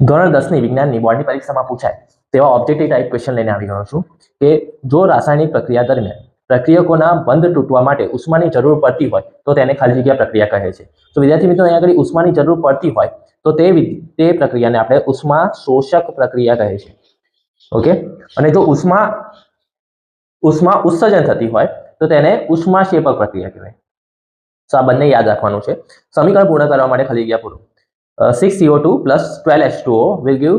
ધોરણ 10 ની વિજ્ઞાનની બોર્ડની પરીક્ષામાં પૂછાય તેવા ઓબ્જેક્ટિવ ટાઈપ ક્વેશ્ચન લઈને આવી ગયો છું કે જો રાસાયણિક પ્રક્રિયા દરમિયાન પ્રક્રિયકોના બંધ તૂટવા માટે ઉષ્માની જરૂર પડતી હોય તો તેને ખાલી જગ્યા પ્રક્રિયા કહે છે. તો વિદ્યાર્થી મિત્રો, અહીંયા આગળ ઉષ્માની જરૂર પડતી હોય તો તે પ્રક્રિયાને આપણે ઉષ્મા શોષક પ્રક્રિયા કહે છે. ઓકે, અને જો ઉષ્મા ઉત્સર્જન થતી હોય તો તેને ઉષ્માક્ષેપક પ્રક્રિયા કહેવાય. તો આ બંને યાદ રાખવાનું છે. સમીકરણ પૂર્ણ કરવા માટે ખાલી જગ્યા પૂરો. 6CO2 plus 12H2O will give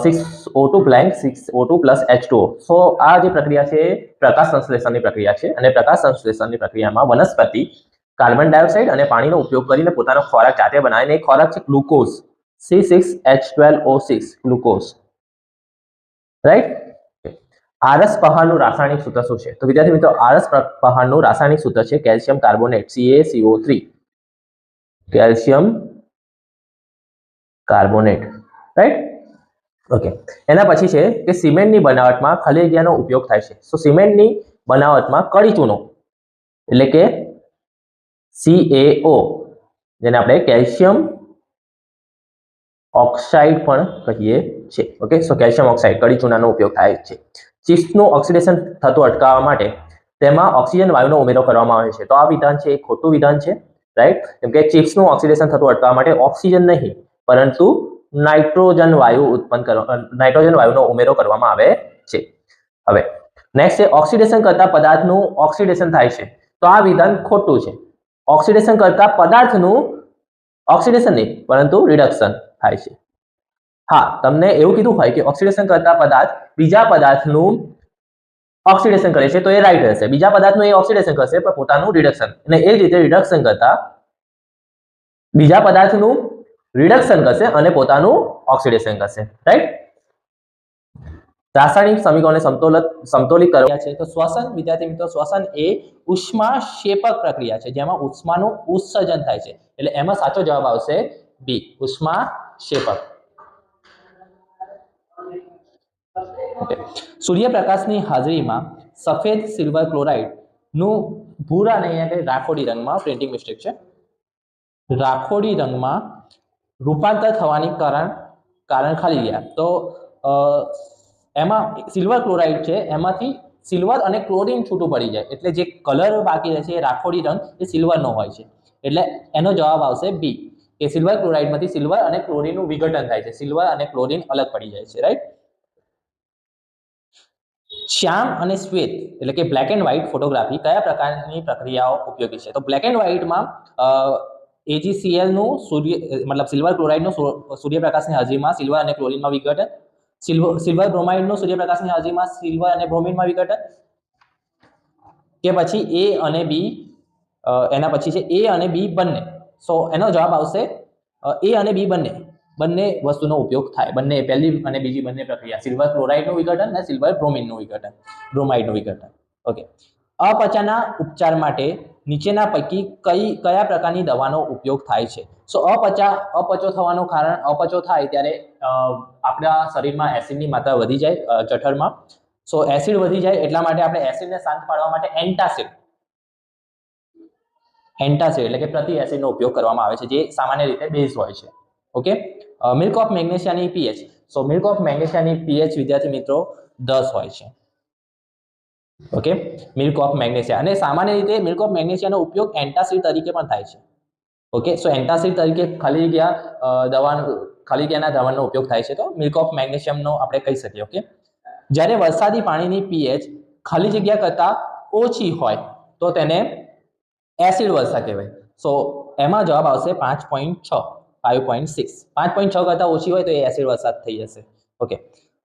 6O2 blank 6O2 plus H2O. સો આ જે પ્રક્રિયા છે પ્રકાશ સંશ્લેષણની પ્રક્રિયા છે, અને પ્રકાશ સંશ્લેષણની પ્રક્રિયામાં વનસ્પતિ કાર્બન ડાયોક્સાઇડ અને પાણીનો ઉપયોગ કરીને પોતાનો ખોરાક જાતે બનાવીને એ ખોરાક છે ગ્લુકોઝ, C6H12O6 ગ્લુકોઝ, રાઈટ. આરસ પહાડનું રાસાયણિક સૂત્ર શું છે? તો વિદ્યાર્થી મિત્રો, આરસ પહાડનું રાસાયણિક સૂત્ર છે calcium carbonate, CaCO3, calcium carbonate, right. Okay, એના પછી છે કે સિમેન્ટની બનાવટમાં ખાલી જગ્યાનો ઉપયોગ થાય છે. સો સિમેન્ટની બનાવટમાં કડી ચૂનો એટલે કે CaO, જેને આપણે કેલ્શિયમ ઓક્સાઇડ પણ કહીએ છીએ. ઓકે, સો કેલ્શિયમ ઓક્સાઇડ કડી ચૂનાનો ઉપયોગ થાય છે. ચિપ્સનું ઓક્સિડેશન થતું અટકાવવા માટે તેમાં ઓક્સિજન વાયુનો ઉમેરો કરવામાં આવે છે. તો આ વિધાન છે એ ખોટું વિધાન છે, રાઈટ. કેમ કે ચિપ્સનું ઓક્સિડેશન થતું અટકાવવા માટે ઓક્સિજન નહીં પરંતુ નાઇટ્રોજન વાયુનો ઉમેરો કરવામાં આવે છે. હવે નેક્સ્ટ છે ઓક્સિડેશન કરતા પદાર્થનું ઓક્સિડેશન થાય છે. તો આ વિધાન ખોટું છે. ઓક્સિડેશન કરતા પદાર્થનું ઓક્સિડેશન નહીં પરંતુ રિડક્શન થાય છે. હા, તમને એવું કીધું હોય કે ઓક્સિડેશન કરતા પદાર્થ બીજા પદાર્થનું ઓક્સિડેશન કરે છે તો એ રાઈટ રહેશે. બીજા પદાર્થનું એ ઓક્સિડેશન કરશે પણ પોતાનું રિડક્શન, અને એ જ રીતે રિડક્શન કરતા બીજા પદાર્થનું રિડક્શન કરશે અને પોતાનું ઓક્સિડેશન કરશે, રાઈટ. રાસાયણિક સમીકરણને સમતોલિત કરવા છે તો શ્વસન, વિદ્યાર્થી મિત્રો, શ્વસન એ ઉષ્માક્ષેપક પ્રક્રિયા છે જેમાં ઉષ્માનું ઉત્સર્જન થાય છે. એટલે એમાં સાચો જવાબ આવશે બી, ઉષ્માક્ષેપક. સૂર્યપ્રકાશની હાજરીમાં સફેદ સિલ્વર ક્લોરાઇડ નું ભૂરા ને અહીંયા રાખોડી રંગમાં, પ્રિન્ટિંગ મિસ્ટેક છે, રાખોડી રંગમાં રૂપાંતર થવાની કારણ ખાલી ગયા. તો એમાં સિલ્વર ક્લોરાઇડ છે, એમાંથી સિલ્વર અને ક્લોરીન છૂટું પડી જાય એટલે જે કલર બાકી રહે છે એ રાખોડી રંગ એ સિલ્વરનો હોય છે. એટલે એનો જવાબ આવશે બી, કે સિલ્વર ક્લોરાઇડમાંથી સિલ્વર અને ક્લોરીનનું વિઘટન થાય છે. સિલ્વર અને ક્લોરીન અલગ પડી જાય છે, રાઈટ. શ્યામ અને શ્વેત એટલે કે બ્લેક એન્ડ વ્હાઇટ ફોટોગ્રાફી કયા પ્રકારની પ્રક્રિયાઓ ઉપયોગી છે? તો બ્લેક એન્ડ વ્હાઇટમાં AgCl નું સિલ્વર ક્લોરાઇડનું સૂર્યપ્રકાશની હાજરીમાં સિલ્વર અને ક્લોરીનમાં વિઘટન, સિલ્વર બ્રોમાઇડનું સૂર્યપ્રકાશની હાજરીમાં સિલ્વર અને બ્રોમિનમાં વિઘટન, કે પછી A અને B, એના પછી છે A અને B બંને. સો એનો જવાબ આવશે A અને B બંને વસ્તુનો ઉપયોગ થાય. બંને, પહેલી અને બીજી બંને પ્રક્રિયા, સિલ્વર ક્લોરાઇડનું વિઘટન અને સિલ્વર બ્રોમાઇડનું વિઘટન. ઓકે. અપચાના ઉપચાર માટે નીચેના પૈકી કયા પ્રકારની દવાનો ઉપયોગ થાય છે? સો અપચો થવાનું કારણ, અપચો થાય ત્યારે આપણા શરીરમાં એસિડની માત્રા વધી જાય જઠરમાં. સો એસિડ વધી જાય એટલા માટે આપણે એસિડને શાંત પાડવા માટે એન્ટાસિડ એટલે કે પ્રતિ એસિડનો ઉપયોગ કરવામાં આવે છે, જે સામાન્ય રીતે બેઝ હોય છે. ઓકે. મિલ્ક ઓફ મેગ્નેશિયાની pH. સો મિલ્ક ઓફ મેગ્નેશિયાની pH વિદ્યાર્થી મિત્રો 10 હોય છે. Okay, milk of magnesia. અને સામાન્ય રીતે મિલ્ક ઓફ મેગ્નેશિયાનો ઉપયોગ એન્ટાસિડ તરીકે પણ થાય છે. ઓકે, સો એન્ટાસિડ તરીકે ખાલી જગ્યાના દ્રાવણનો ઉપયોગ થાય છે. તો મિલ્ક ઓફ મેગ્નેશિયમનો આપણે કહી શકીએ. ઓકે. જ્યારે વરસાદી પાણીની pH ખાલી જગ્યા કરતા ઓછી હોય તો તેને એસિડ વર્ષા કહેવાય. સો એમાં જવાબ આવશે 5.6, 5.6. 5.6 કરતા ઓછી હોય તો એ એસિડ વરસાદ થઈ જશે. ઓકે.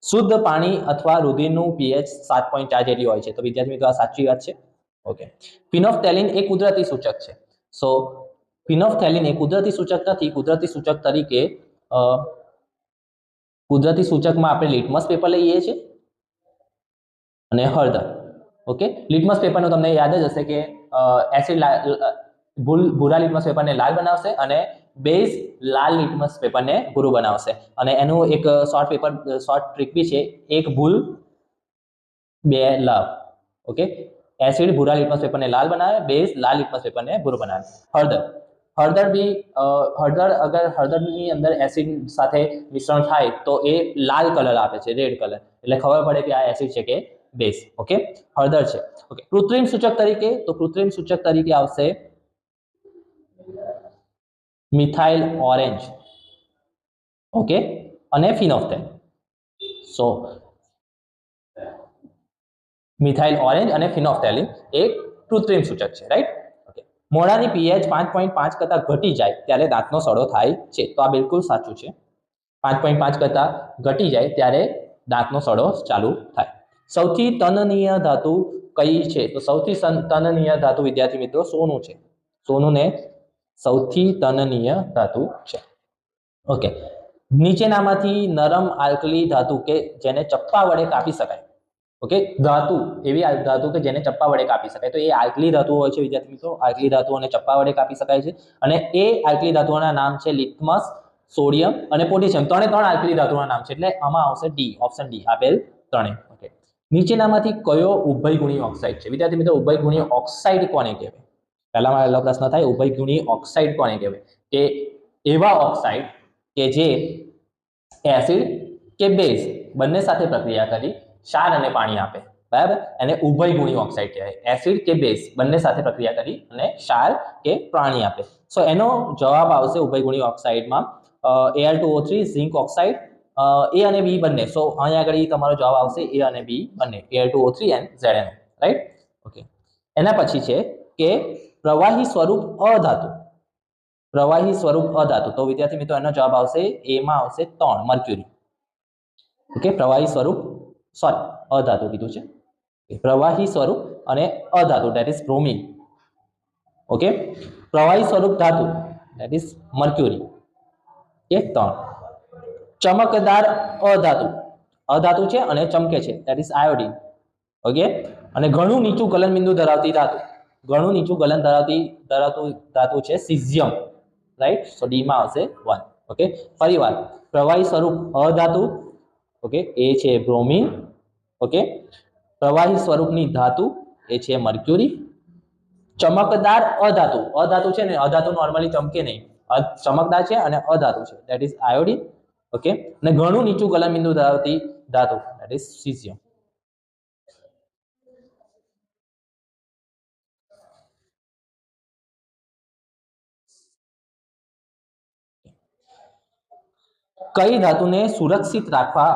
શુદ્ધ પાણી અથવા રુધિરનું pH 7.4 જેટલી હોય છે. તો વિદ્યાર્થી મિત્રો, આ સાચી વાત છે. ઓકે. ફિનોફથેલિન એ કુદરતી સૂચક છે. સો ફિનોફથેલિન એ કુદરતી સૂચક નથી. કુદરતી સૂચક તરીકે કુદરતી સૂચકમાં આપણે લિટમસ પેપર લઈએ છીએ અને હળદર. ઓકે. લિટમસ પેપરનું તમને યાદ જ હશે કે એસિડ ભૂરા લિટમસ પેપરને લાલ બનાવશે અને બેઝ લાલ લિટમસ પેપરને ભૂરું બનાવશે. અને એનું એક શોર્ટ ટ્રીક બી છે, એક ભૂલ બે લાભ. ઓકે. એસિડ ભૂરા લિટમસ પેપરને લાલ બનાવે, બેઝ લાલ લિટમસ પેપરને ભૂરું બનાવે. હળદર હળદર બી હળદર અગર હળદરની અંદર એસિડ સાથે મિશ્રણ થાય તો એ લાલ કલર આપે છે, રેડ કલર, એટલે ખબર પડે કે આ એસિડ છે કે બેઝ. ઓકે, હળદર છે. ઓકે, કૃત્રિમ સૂચક તરીકે, તો કૃત્રિમ સૂચક તરીકે આવશે મિથાઇલ ઓરેન્જ, ઓકે, અને ફિનોફ્થેલ. સો મિથાઇલ ઓરેન્જ અને ફિનોફ્થેલિન એ કૃત્રિમ સૂચક છે, રાઈટ. ઓકે, મોઢાની પીએચ 5.5 કરતા ઘટી જાય ત્યારે દાંતનો સડો થાય છે, તો આ બિલકુલ સાચું છે. 5.5 કરતા ઘટી જાય ત્યારે દાંતનો સડો ચાલુ થાય. સૌથી તનનીય ધાતુ કઈ છે? તો સૌથી તનનીય ધાતુ વિદ્યાર્થી મિત્રો સોનું છે. સોનું ને સૌથી તનનીય ધાતુ છે. ઓકે, નીચેનામાંથી નરમ આલ્કલી ધાતુ કે જેને ચપ્પા વડે કાપી શકાય. ઓકે, ધાતુ એવી ધાતુ કે જેને ચપ્પા વડે કાપી શકાય, તો એ આલ્કલી ધાતુઓ હોય છે વિદ્યાર્થી મિત્રો. આલ્કલી ધાતુઓને ચપ્પા વડે કાપી શકાય છે, અને એ આલ્કલી ધાતુઓના નામ છે લિથમસ, સોડિયમ અને પોટેશિયમ. ત્રણે ત્રણ આલ્કલી ધાતુઓના નામ છે, એટલે આમાં આવશે ડી, ઓપ્શન ડી, આપેલ ત્રણે. ઓકે, નીચેનામાંથી કયો ઉભયગુણી ઓક્સાઇડ છે? વિદ્યાર્થી મિત્રો, ઉભયગુણી ઓક્સાઇડ કોને કહેવાય? પહેલો પ્રશ્ન થાય, ઉભયગુણી ઓક્સાઇડ કોને કહેવાય? કે એવા ઓક્સાઇડ કે જે એસિડ કે બેઝ બંને સાથે પ્રક્રિયા કરી ક્ષાર અને પાણી આપે, બરાબર, એને ઉભયગુણી ઓક્સાઇડ કહેવાય. એસિડ કે બેઝ બંને સાથે પ્રક્રિયા કરી અને ક્ષાર કે પાણી આપે. સો એનો જવાબ આવશે ઉભયગુણી ઓક્સાઇડમાં Al2O3, ઝિંક ઓક્સાઇડ, એ અને બી બંને. સો અહીંયા આગળ તમારો જવાબ આવશે એ અને બી બંને, Al2O3 and ZnO, right. Okay, એના પછી છે કે પ્રવાહી સ્વરૂપ અધાતુ. પ્રવાહી સ્વરૂપ અધાતુ, તો વિદ્યાર્થી મિત્રો એનો જવાબ આવશે એમાં આવશે 3, મર્ક્યુરી. ઓકે, પ્રવાહી સ્વરૂપ, સોરી, અધાતુ કીધું છે. પ્રવાહી સ્વરૂપ અને અધાતુ, ધેટ ઇઝ બ્રોમિન. ઓકે, પ્રવાહી સ્વરૂપ ધાતુ, ધેટ ઇઝ મર્ક્યુરી. એ 3. ચમકદાર અધાતુ, અધાતુ છે અને ચમકે છે, ધેટ ઇઝ આયોડીન. ઓકે, અને ઘણું નીચું ગલનબિંદુ ધરાવતી ધાતુ, ઘણું નીચું ગલન ધરાવતું ધાતુ છે સિઝિયમ, રાઈટ. સો ડી માં આવશે 1. ઓકે, ફરીવાર પ્રવાહી સ્વરૂપ અધાતુ, ઓકે, એ છે બ્રોમિન. ઓકે, પ્રવાહી સ્વરૂપની ધાતુ એ છે મર્ક્યુરી. ચમકદાર અધાતુ, અધાતુ છે ને, અધાતુ નોર્મલી ચમકે નહીં, ચમકદાર છે અને અધાતુ છે, ધેટ ઇઝ આયોડીન. ઓકે, અને ઘણું નીચું ગલનબિંદુ ધરાવતી ધાતુ, ધેટ ઇઝ સિઝિયમ. કઈ ધાતુને સુરક્ષિત રાખવા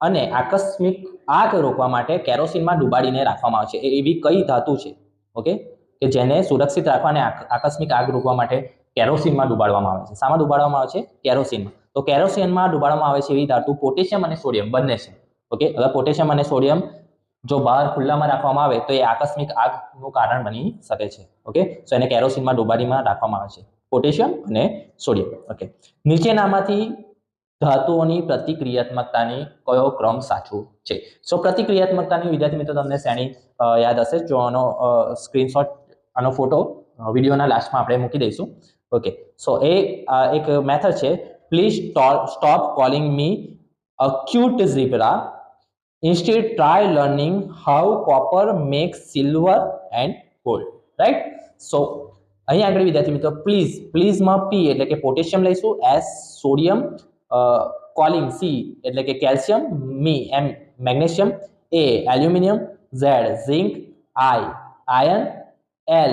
અને આકસ્મિક આગ રોકવા માટે કેરોસીનમાં ડુબાડીને રાખવામાં આવે છે? એવી કઈ ધાતુ છે, ઓકે, કે જેને સુરક્ષિત રાખવા અને આકસ્મિક આગ રોકવા માટે કેરોસીનમાં ડુબાડવામાં આવે છે? શામાં ડુબાડવામાં આવે છે? કેરોસીનમાં. તો કેરોસીનમાં ડુબાડવામાં આવે છે એવી ધાતુ પોટેશિયમ અને સોડિયમ બંને છે. ઓકે, હવે પોટેશિયમ અને સોડિયમ જો બહાર ખુલ્લામાં રાખવામાં આવે તો એ આકસ્મિક આગનું કારણ બની શકે છે. ઓકે, સો એને કેરોસીનમાં ડુબાડીમાં રાખવામાં આવે છે, પોટેશિયમ અને સોડિયમ. ઓકે, નીચેનામાંથી ધાતુઓની પ્રતિક્રિયાત્મકતાની કયો ક્રમ સાચો છે? સો પ્રતિક્રિયાત્મકતાની વિદ્યાર્થી મિત્રો તમને શ્રેણી યાદ હશે, જો આનો સ્ક્રીનશોટ, આનો ફોટો વિડીયોના લાસ્ટમાં આપણે મૂકી દઈશું. ઓકે, સો એ એક મેથડ છે. Please stop calling me acute zebra, instead try learning how copper makes silver and gold, right. સો અહીં આગળ વિદ્યાર્થી મિત્રો પ્લીઝમાં પી એટલે કે પોટેશિયમ લઈશું, એસ સોડિયમ, કોલિંગ સી એટલે કે કેલ્શિયમ, મી M magnesium, A aluminium, Z zinc, I iron, L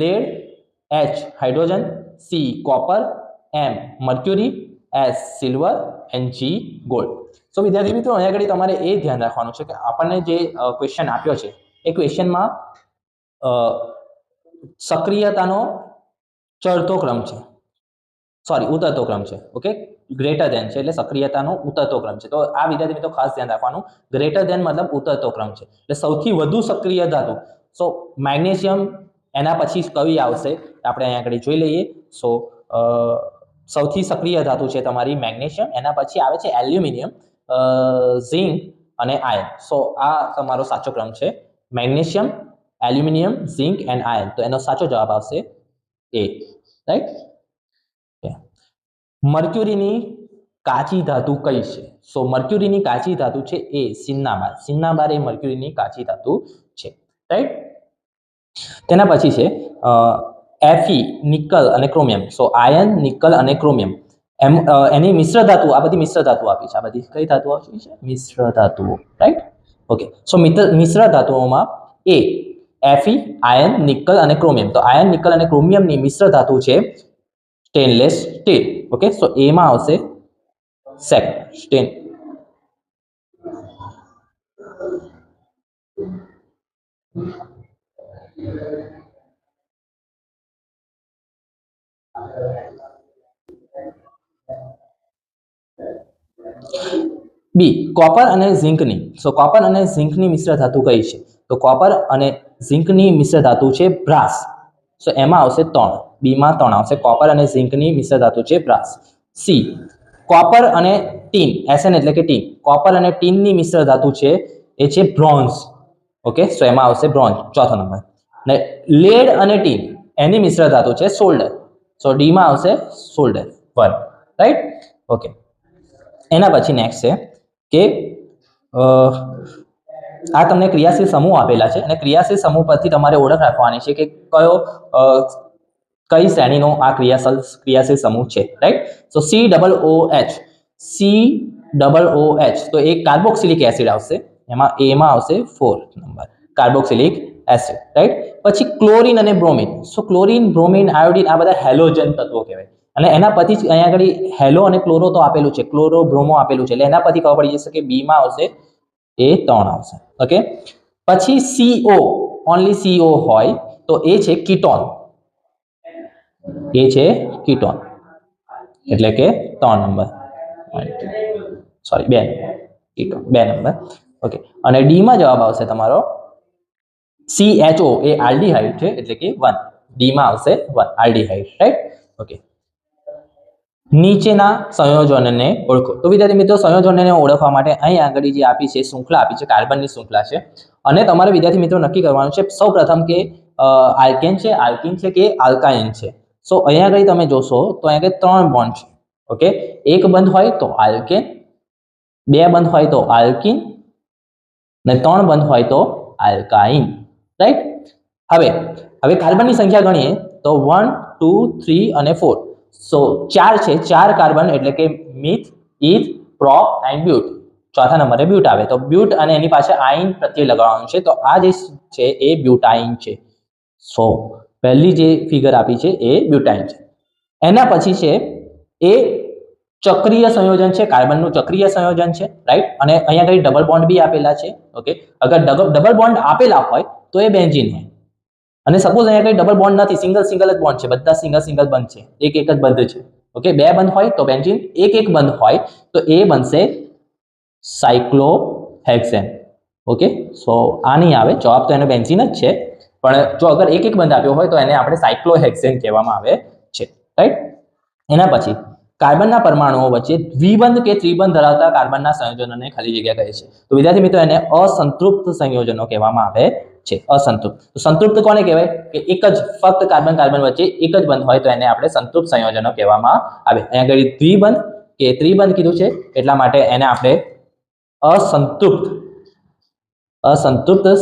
lead, H hydrogen, C copper, M mercury, S silver and G gold. So વિદ્યાર્થી મિત્રો અહીંયા આગળ તમારે એ ધ્યાન રાખવાનું છે કે આપણને જે ક્વેશ્ચન આપ્યો છે એ ક્વેશ્ચનમાં સક્રિયતાનો ચડતો ક્રમ છે, સોરી ઉતરતો ક્રમ છે. ઓકે, ગ્રેટર ધેન છે એટલે સક્રિયતાનો ઉતરતો ક્રમ છે. તો આ વિદ્યાર્થી મિત્રો ખાસ ધ્યાન રાખવાનું, ગ્રેટર ધેન મતલબ ઉતરતો ક્રમ છે, એટલે સૌથી વધુ સક્રિય ધાતુ. સો મેગ્નેશિયમ, એના પછી કઈ આવશે આપણે અહીંયા આગળ જોઈ લઈએ. સો સૌથી સક્રિય ધાતુ છે તમારી મેગ્નેશિયમ, એના પછી આવે છે એલ્યુમિનિયમ, ઝિંક અને આયર્ન. સો આ તમારો સાચો ક્રમ છે, magnesium, aluminium, zinc and iron. તો એનો સાચો જવાબ આવશે એ, રાઈટ. મર્ક્યુરીની કાચી ધાતુ કઈ છે? સો મર્ક્યુરીની કાચી ધાતુ છે એ સિન્નાબાર. સિન્નાબાર એ મર્ક્યુરીની કાચી ધાતુ છે, રાઈટ. તેના પછી છે Fe નિકલ અને ક્રોમિયમ. સો આયર્ન, નિકલ અને ક્રોમિયમ એની મિશ્ર ધાતુ, આ બધી મિશ્ર ધાતુ આપી છે. આ બધી કઈ ધાતુ આપી છે? મિશ્ર ધાતુઓ, રાઈટ? ઓકે. સો મિશ્ર ધાતુઓમાં Fe, આયર્ન, નિકલ અને ક્રોમિયમ. તો આયર્ન, નિકલ અને ક્રોમિયમની મિશ્ર ધાતુ છે સ્ટેનલેસ સ્ટીલ. ઓકે. સો એમાં આવશે સેક સ્ટેન. બી કોપર અને ઝિંકની. સો કોપર અને ઝિંકની મિશ્ર ધાતુ કઈ છે? તો કોપર અને ઝિંકની મિશ્ર ધાતુ છે બ્રાસ. સો એમાં આવશે 3. બીમાં 3 આવશે. કોપર અને ઝિંકની મિશ્ર ધાતુ છે બ્રાસ. સી કોપર અને ટીન, એસએન એટલે કે ટીન. કોપર અને ટીનની મિશ્ર ધાતુ છે એ છે બ્રોન્ઝ. ઓકે. સો એમાં આવશે બ્રોન્ઝ, ચોથો નંબર. ને લેડ અને ટીન એની મિશ્ર ધાતુ છે સોલ્ડર. સો ડી માં આવશે સોલ્ડર 1, રાઈટ? ઓકે. એના પછી નેક્સ્ટ છે કે આ તમને ક્રિયાશીલ સમૂહ આપેલા છે અને ક્રિયાશીલ સમૂહ પરથી તમારે ઓળખ રાખવાની છે કે કઈ શ્રેણીનો આ ક્રિયાશીલ સમૂહ છે, રાઈટ? સો COOH તો એ કાર્બોક્સિલિક એસિડ આવશે. એમાં એમાં આવશે 4 નંબર, કાર્બોક્સિલિક એસિડ, રાઈટ? પછી ક્લોરીન અને બ્રોમિન. સો ક્લોરીન, બ્રોમિન, આયોડિન આ બધા હેલોજન તત્વો કહેવાય. અને એના પછી અહીંયા આગળ હેલો અને ક્લોરો તો આપેલું છે, ક્લોરો બ્રોમો આપેલું છે, એટલે એના પછી ખબર પડી જશે કે બી માં આવશે એ 3 આવશે. ઓકે. પછી CO, ઓન્લી CO હોય તો એ છે કીટોન. એ છે કીટોન એટલે કે 3 number, sorry 2 number, ketone 2 number. Okay. અને ડી માં જવાબ આવશે તમારો CHO, એ આલ્ડીહાઇડ છે એટલે કે 1. ડી માં આવશે 1, આલ્ડીહાઇડ, રાઈટ? ઓકે. નીચેના સંયોજનને ઓળખો. તો વિદ્યાર્થી મિત્રો, સંયોજનને ઓળખવા માટે અહીં આગળ જે આપી છે શૃંખલા આપી છે, કાર્બનની શૃંખલા છે. અને તમારે વિદ્યાર્થી મિત્રો નક્કી કરવાનું છે સૌપ્રથમ કે આલ્કેન છે, આલ્કીન છે કે આલ્કાઇન છે. સો અહીંયા આગળ તમે જોશો તો અહીંયા 3 બોન્ડ છે. ઓકે. એક બંધ હોય તો આલ્કેન, 2 બંધ હોય તો આલ્કીન, ને 3 બંધ હોય તો આલ્કાઇન, રાઈટ? હવે કાર્બનની સંખ્યા ગણીએ તો 1, 2, 3 અને 4. સો 4 છે, 4 કાર્બન એટલે કે મિથ, ઇથ, પ્રોપ એન્ડ બ્યુટ. ચોથા નંબરે બ્યુટ આવે. તો બ્યુટ અને એની પાછળ આઇન પ્રત્યય લગાવવાનું છે. તો આ જે છે એ બ્યુટાઇન છે. સો પહેલી જે ફિગર આપી છે એ બ્યુટાઇન છે. એના પછી છે એ ચક્રીય સંયોજન છે, કાર્બનનું ચક્રીય સંયોજન છે, રાઈટ? અને અહીંયા કઈ ડબલ બોન્ડ બી આપેલા છે. ઓકે. અગર ડબલ બોન્ડ આપેલા હોય તો એ બેન્ઝીન હોય. અને સપોઝ અહીંયા કઈ ડબલ બોન્ડ નથી, સિંગલ જ બોન્ડ છે, બધા સિંગલ બંધ છે, એક જ બંધ છે. ઓકે. 2 બંધ હોય તો બેન્ઝીન, એક બંધ હોય તો એ બનશે સાયક્લોહેક્સેન. ઓકે. સો આ નહીં આવે, જવાબ તો એનો બેન્ઝીન જ છે, પણ જો અગર એક બંધ આપ્યો હોય તો એને આપણે સાયક્લોહેક્સેન કહેવામાં આવે છે, રાઈટ? એના પછી કાર્બનના પરમાણુઓ વચ્ચે દ્વિબંધ કે ત્રિબંધ ધરાવતા કાર્બનના સંયોજનોને ખાલી જગ્યા કહે છે. તો વિદ્યાર્થી મિત્રો, એને અસંતૃપ્ત સંયોજનો કહેવામાં આવે છે. અસંતૃપ્ત. તો સંતૃપ્ત કોને કહેવાય? કે એક જ ફક્ત કાર્બન વચ્ચે એક જ બંધ હોય તો એને આપણે સંતૃપ્ત સંયોજનો કહેવામાં આવે. અહીંયા આગળ દ્વિબંધ કે ત્રિબંધ કીધું છે એટલા માટે એને આપણે અસંતૃપ્ત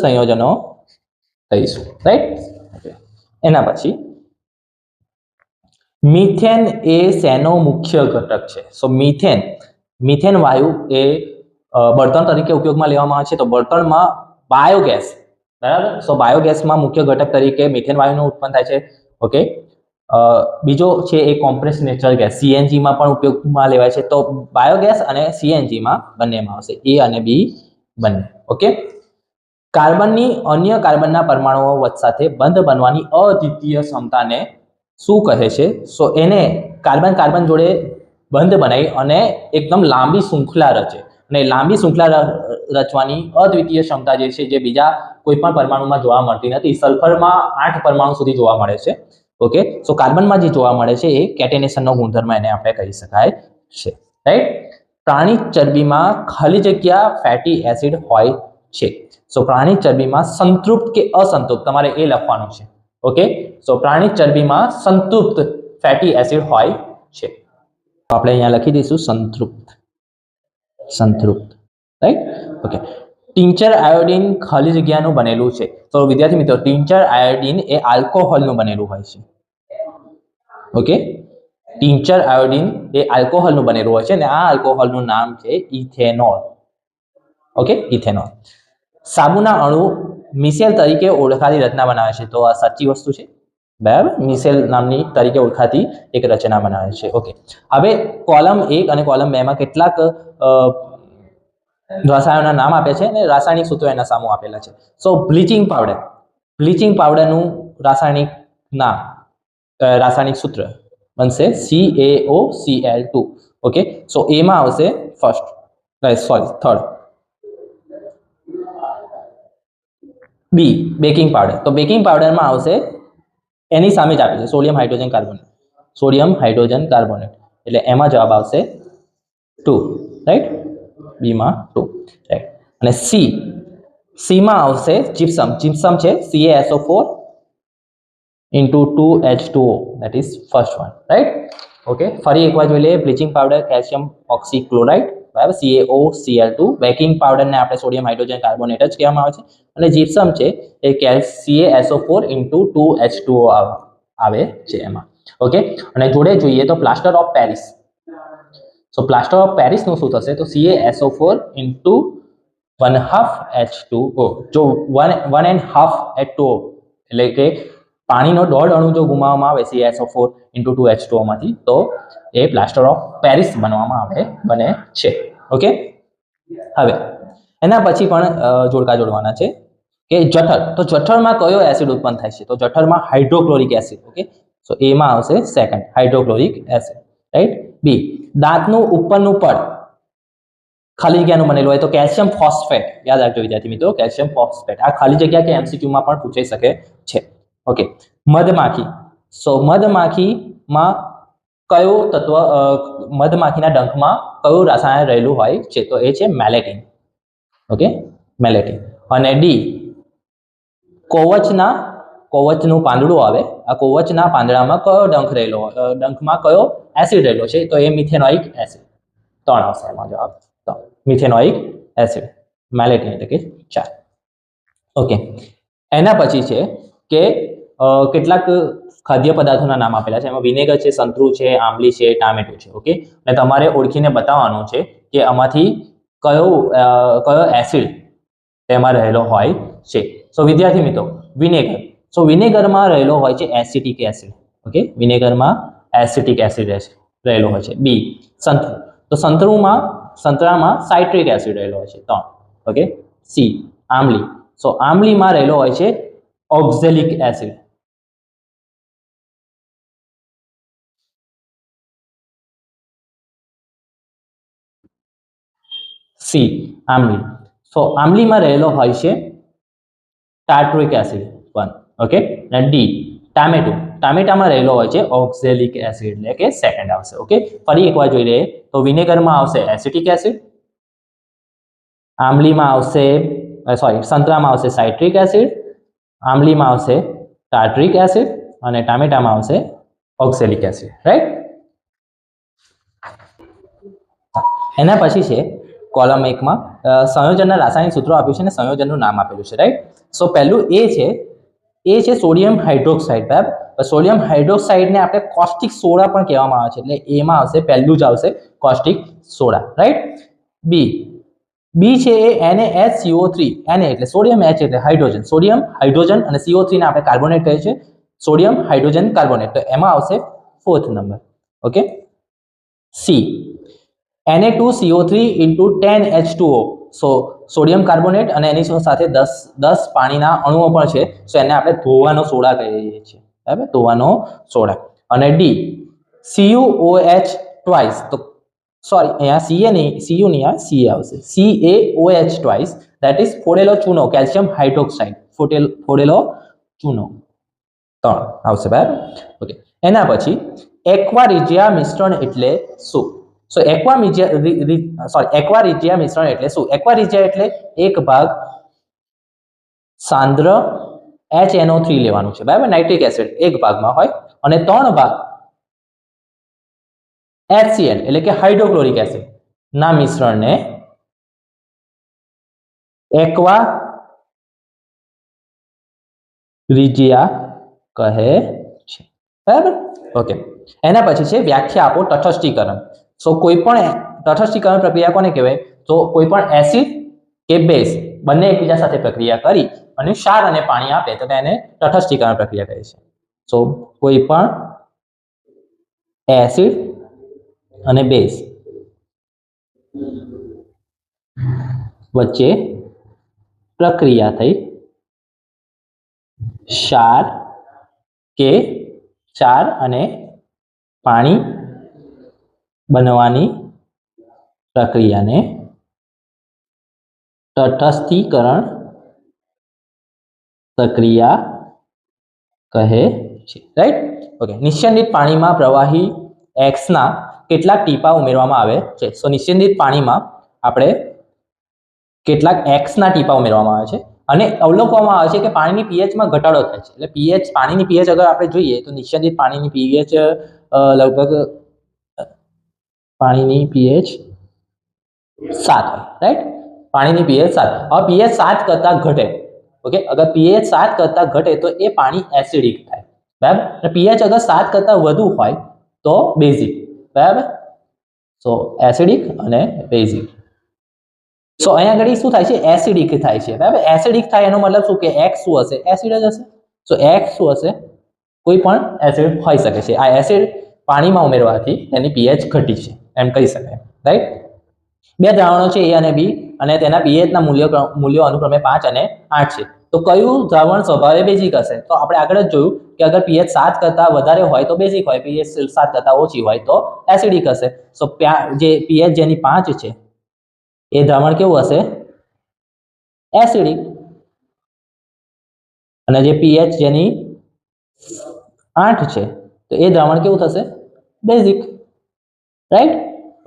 સંયોજનો કહીશું, રાઈટ? એના પછી મિથેન એ શેનો મુખ્ય ઘટક છે? સો મિથેન વાયુ એ બળતણ તરીકે ઉપયોગમાં લેવામાં આવે છે. તો બળતણમાં બાયોગેસ, બરાબર? સો બાયોગેસમાં મુખ્ય ઘટક તરીકે મિથેન વાયુનું ઉત્પન્ન થાય છે. ઓકે. બીજો છે એ કોમ્પ્રેસ્ડ નેચરલ ગેસ, CNG માં પણ ઉપયોગમાં લેવાય છે. તો બાયોગેસ અને CNG માં બંનેમાં આવશે, એ અને બી બંને. ઓકે. કાર્બનની અન્ય કાર્બનના પરમાણુઓ સાથે બંધ બનવાની અદ્વિતીય ક્ષમતાને શું કહે છે? સો એને કાર્બન જોડે બંધ બનાવી અને એકદમ લાંબી શૃંખલા રચે. અને લાંબી શૃંખલા રચવાની અદ્વિતીય ક્ષમતા જે છે, જે બીજા કોઈ પણ પરમાણુમાં જોવા મળતી નથી. સલ્ફરમાં 8 પરમાણુ સુધી જોવા મળે છે. ઓકે. સો કાર્બનમાં જે જોવા મળે છે એ કેટેનેશનનો ગુણધર્મ એને આપણે કહી શકાય છે, રાઈટ? પ્રાણી ચરબીમાં ખાલી જગ્યા ફેટી એસિડ હોય છે. સો પ્રાણી ચરબીમાં સંતૃપ્ત કે અસંતૃપ્ત તમારે એ લખવાનું છે. ઓકે. સો પ્રાણી ચરબીમાં સંતૃપ્ત ફેટી એસિડ હોય છે. આપણે અહીંયા લખી દઈશું સંતૃપ્ત, રાઈટ? ઓકે. ટિંચર આયોડિન ખાલી જગ્યાનું બનેલું છે. તો વિદ્યાર્થી મિત્રો, ટિંચર આયોડિન એ આલ્કોહોલનું બનેલું હોય છે. ઓકે, ટિંચર આયોડિન એ આલ્કોહોલનું બનેલું હોય છે અને આ આલ્કોહોલનું નામ છે ઇથેનોલ. Okay, ethanol. સાબુના અણુ મિસેલ તરીકે ઓળખાતી રચના બનાવે છે. તો આ સાચી વસ્તુ છે, બરાબર. મિસેલ નામની તરીકે ઓળખાતી એક રચના બનાવે છે. ઓકે, હવે કોલમ 1 અને કોલમ 2 માં કેટલાક રસાયણોના નામ આપે છે અને રાસાયણિક સૂત્રો એના સામે આપેલા છે. સો બ્લીચિંગ પાવડરનું રાસાયણિક નામ, રાસાયણિક સૂત્ર બનશે CaOCl2. ઓકે, સો એમાં આવશે થર્ડ. બી બેકિંગ પાવડર. તો બેકિંગ પાવડરમાં આવશે એની સામે જ આપે છે સોડિયમ હાઇડ્રોજન કાર્બોનેટ. એટલે એમાં જવાબ આવશે 2, રાઈટ. બીમાં 2, રાઈટ. અને સી માં આવશે જીપ્સમ છે CaSO4 into 2H2O, that is first one, right. Okay, ફરી એકવાર જોઈ લઈએ. બ્લીચિંગ પાવડર કેલ્શિયમ ઓક્સીક્લોરાઇડ, બરાબર, CaOCl2. બેકિંગ પાવડરને આપણે સોડિયમ હાઇડ્રોજન કાર્બોનેટ જ કહેવામાં આવે છે. અને જીપ્સમ છે એ CaSO4 into 2H2O આવે છે એમાં. ઓકે, અને જોડે જોઈએ તો plaster of Paris. So plaster of પેરિસનું શું થશે? તો CaSO4 into 1/2H2O. જો 1.5 H2O એટલે કે પાણીનો 1.5 અણુ જો ગુમાવવામાં આવે CaSO4 into 2H2O માંથી, તો એ પ્લાસ્ટર ઓફ પેરિસ બને છે. ઓકે, હવે એના પછી પણ જોડકા જોડવાના છે કે જઠર. તો જઠરમાં કયો એસિડ ઉત્પન્ન થાય છે? તો જઠરમાં હાઇડ્રોક્લોરિક એસિડ. ઓકે, સો એમાં આવશે સેકન્ડ, હાઇડ્રોક્લોરિક એસિડ, રાઈટ. બી દાંતનું ઉપરનું પડ ખાલી જગ્યાનું બનેલું હોય તો કેલ્શિયમ ફોસ્ફેટ. યાદ રાખજો વિદ્યાર્થી મિત્રો, કેલ્શિયમ ફોસ્ફેટ. આ ખાલી જગ્યા કે MCQ માં પણ પૂછાઈ શકે છે. ઓકે, મધમાખી. સો મધમાખીમાં કયો તત્વ, મધમાખીના ડંખમાં કયું રસાયણ રહેલું હોય છે? તો એ છે મેલેટિન. ઓકે, મેલેટિન. અને ડી કોવચનું પાંદડું આવે. આ કોવચના પાંદડામાં કયો ડંખમાં કયો એસિડ રહેલો છે? તો એ મિથેનોઇક એસિડ. 3 આવશે એમાં જવાબ. મિથેનોઇક એસિડ, મેલેટિન એટલે કે 4. ઓકે, એના પછી છે કે કેટલાક ખાદ્ય પદાર્થોના નામ આપેલા છે. એમાં વિનેગર છે, સંતરું છે, આંબલી છે, ટામેટું છે. ઓકે, અને તમારે ઓળખીને બતાવવાનું છે કે આમાંથી કયો એસિડ તેમાં રહેલો હોય છે. સો વિદ્યાર્થી મિત્રો, વિનેગર. સો વિનેગરમાં રહેલો હોય છે એસિટિક એસિડ. ઓકે, વિનેગરમાં એસિટિક એસિડ રહેલો હોય છે. બી સંતરું. તો સંતરામાં સાઇટ્રિક એસિડ રહેલો હોય છે 3. ઓકે, સી આંબલી. સો આંબલીમાં રહેલો હોય છે ઓક્ઝેલિક એસિડ. સી આંબલી. સો આંબલીમાં રહેલો હોય છે ટાર્ટરિક એસિડ 1. ઓકે, અને ડી ટામેટામાં રહેલો હોય છે ઓક્ઝેલિક એસિડ એટલે કે સેકન્ડ આવશે. ઓકે, ફરી એકવાર જોઈ લઈએ તો વિનેગરમાં આવશે એસિટિક એસિડ, આંબલીમાં આવશે સંતરામાં આવશે સાઇટ્રિક એસિડ, આંબલીમાં આવશે ટાર્ટરિક એસિડ અને ટામેટામાં આવશે ઓક્ઝેલિક એસિડ, રાઈટ. એના પછી છે કોલમ 1 માં સંયોજનના રાસાયણિક સૂત્રો આપ્યું છે અને સંયોજનનું નામ આપેલું છે, રાઈટ. સો પહેલું એ છે સોડિયમ હાઇડ્રોક્સાઇડ. બરાબર, સોડિયમ હાઇડ્રોક્સાઇડને આપણે કોસ્ટિક સોડા પણ કહેવામાં આવે છે. એટલે એમાં આવશે પહેલું જ આવશે કોસ્ટિક સોડા, રાઈટ. બી છે એ NaHCO3. Na એટલે સોડિયમ, H એટલે હાઇડ્રોજન. સોડિયમ હાઇડ્રોજન અને CO3 ને આપણે કાર્બોનેટ કહે છે, સોડિયમ હાઇડ્રોજન કાર્બોનેટ. તો એમાં આવશે 4th number. Okay, C Na2CO3 into 10H2O. સો સોડિયમ કાર્બોનેટ અને એની સાથે 10 પાણીના અણુઓ પણ છે. સો એને આપણે ધોવાનો સોડા કહીએ છીએ, બરાબર, ધોવાનો સોડા. અને ડી CuOH ટ્વાઇસ. તો સોરી, અહીંયા Cu નહીં આવે, Ca આવશે. CaOH ટ્વાઇસ, ધેટ ઇઝ ફોડેલો ચૂનો, કેલ્શિયમ હાઇડ્રોક્સાઇડ, ફોડેલો ચૂનો 3 આવશે, બરાબર. ઓકે, એના પછી એક્વા રિજિયા મિશ્રણ એટલે શું? સો એક્વા રિજિયા મિશ્રણ એટલે શું? એક્વા રિજિયા એટલે એક ભાગ સાંદ્ર HNO3 લેવાનું છે, બરાબર, નાઇટ્રિક એસિડ એક ભાગમાં હોય અને 3 ભાગ HCl એટલે કે હાઇડ્રોક્લોરિક એસિડ ના મિશ્રણને એક્વા રિજિયા કહે છે, બરાબર. ઓકે, એના પછી છે વ્યાખ્યા આપો તટસ્થીકરણ. સો કોઈ પણ તટસ્થીકરણ પ્રક્રિયા કોને કહેવાય? તો કોઈ પણ એસિડ કે બેઝ બંને એકબીજા સાથે પ્રક્રિયા કરી અને ક્ષાર અને પાણી આપે તો તેને તટસ્થીકરણ પ્રક્રિયા કહે છે. સો કોઈ પણ એસિડ અને બેઝ વચ્ચે પ્રક્રિયા થઈ ક્ષાર અને પાણી બનવાની પ્રક્રિયાને તટસ્થીકરણ પ્રક્રિયા કહે છે. રાઈટ? ઓકે. નિશ્ચિત પાણીમાં પ્રવાહી X ના કેટલાક ટીપા ઉમેરવામાં આવે છે? સો નિશ્ચિત પાણીમાં આપણે કેટલાક X ના ટીપા ઉમેરવામાં આવે છે અને અવલોકવામાં આવે છે કે પાણીની pH માં ઘટાડો થાય છે. એટલે pH, પાણીની pH અગર આપણે જોઈએ તો નિશ્ચિત પાણીની pH લગભગ પાણીની pH 7 હોય. રાઈટ? પાણીની pH 7. હવે pH 7 કરતા ઘટે, ઓકે, અગર pH 7 કરતા ઘટે તો એ પાણી એસિડિક થાય. બરાબર? અને pH અગર 7 કરતા વધુ હોય તો બેઝિક. બરાબર? સો એસિડિક અને બેઝિક. સો અહીંયા આગળ શું થાય છે? એસિડિક થાય છે. બરાબર? એસિડિક થાય એનો મતલબ શું કે X શું હશે? એસિડ જ હશે. સો X શું હશે? કોઈ પણ એસિડ હોઈ શકે છે. આ એસિડ પાણીમાં ઉમેરવાથી તેની pH ઘટી છે એમ કહી શકાય. રાઈટ? બે દ્રાવણો છે A અને B અને તેના pH ના મૂલ્યો અનુક્રમે 5 અને 8 છે. તો કયું દ્રાવણ સ્વભાવે બેઝિક હશે? તો આપણે આગળ જ જોયું કે અગર pH 7 કરતા વધારે હોય તો બેઝિક હોય, pH 7 કરતા ઓછી હોય તો એસિડિક હશે. સો જે pH જેની 5 છે એ દ્રાવણ કેવું હશે? એસિડિક. અને જે pH જેની 8 છે તો એ દ્રાવણ કેવું થશે? બેઝિક. રાઈટ?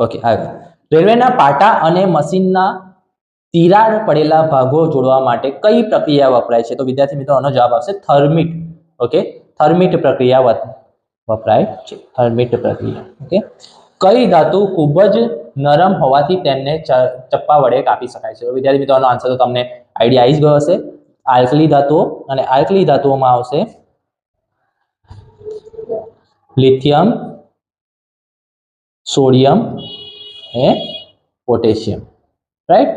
ઓકે. આગળ રેલવેના પાટા અને મશીનના તિરાડ પડેલા ભાગો જોડવા માટે કઈ પ્રક્રિયા વપરાય છે? તો વિદ્યાર્થી મિત્રો આનો જવાબ આવશે થર્મિટ. ઓકે, થર્મિટ પ્રક્રિયા વપરાય છે. થર્મિટ પ્રક્રિયા. ઓકે. કઈ ધાતુ ખૂબ જ નરમ હોવાથી તેને ચપ્પા વડે કાપી શકાય છે? તો વિદ્યાર્થી મિત્રો આનો આન્સર તો તમને આઈડિયા આવી જ ગયો હશે. આલ્કલી ધાતુઓ, અને આલ્કલી ધાતુઓમાં આવશે લિથિયમ, સોડિયમ અને પોટેશિયમ. રાઈટ?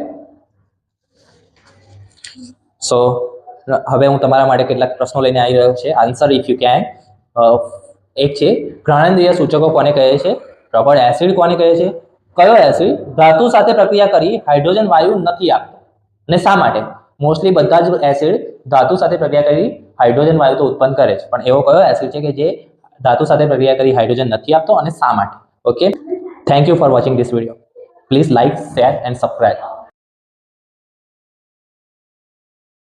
સો હવે હું તમારા માટે કેટલાક પ્રશ્નો લઈને આવી રહ્યો છે. Answer if you can. એક છે ઘ્રાણેન્દ્રિય સૂચકો કોને કહે છે? રબર એસિડ કોને કહે છે? કયો એસિડ ધાતુ સાથે પ્રક્રિયા કરી હાઇડ્રોજન વાયુ નથી આપતો અને શા માટે? મોસ્ટલી બધા જ એસિડ ધાતુ સાથે પ્રક્રિયા કરી હાઇડ્રોજન વાયુ તો ઉત્પન્ન કરે છે, પણ એવો કયો એસિડ છે કે જે ધાતુ સાથે પ્રક્રિયા કરી હાઇડ્રોજન નથી આપતો અને શા માટે? Okay. Thank you for watching this video. Please like, share and subscribe.